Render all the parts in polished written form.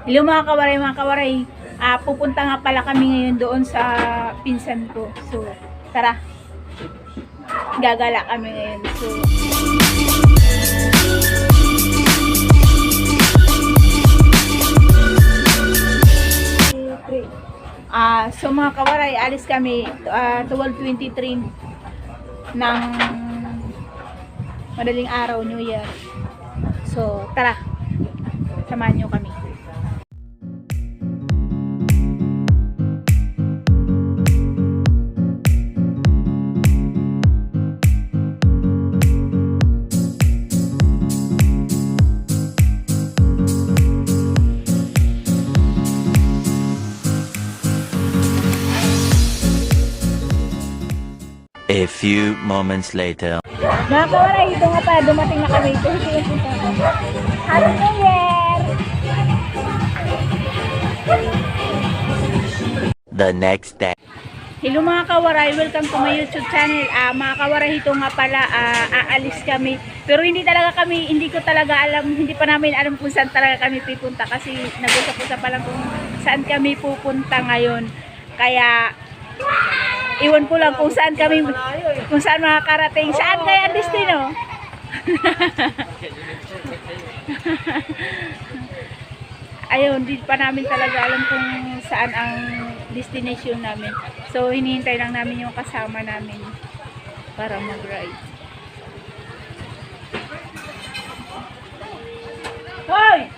Hello mga kawaray, pupunta nga pala kami ngayon doon sa pinsan ko. So, tara. Gagala kami ngayon. So mga kawaray, alis kami 12:23 ng madaling araw, New Year. So, tara. Samahan nyo kami. A few moments later. Mga kawaray, ito nga pa, dumating na kami. Ito yung punta ko. Happy New Year! The next day. Hello mga kawaray, welcome to my YouTube channel. Mga kawaray, ito nga pala, aalis kami. Pero hindi ko talaga alam, hindi pa namin alam kung saan talaga kami pupunta. Kasi nag-usap-usap pa lang kung saan kami pupunta ngayon. Kaya, iwan ko lang kung saan makakarating. Saan kaya ang destino? Ayun, hindi pa namin talaga alam kung saan ang destination namin. So, hinihintay lang namin yung kasama namin para mag-ride. Hoy!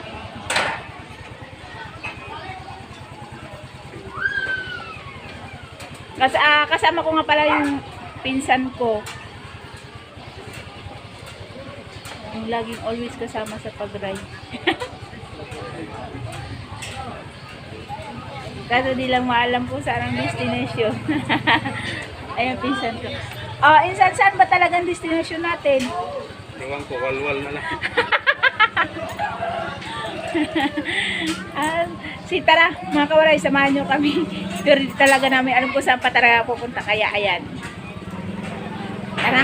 Kasama ko nga pala yung pinsan ko. Yung laging always kasama sa pag-ride. Kaso di lang maalam kung saan ang destination. Ayun, pinsan ko. Insan, saan ba talagang destination natin? Ewan ko, walwal na lang. Tara, mga kawaray, samahan nyo kami. Pero di talaga namin alam kung saan pa talaga pupunta. Kaya ayan. Tara.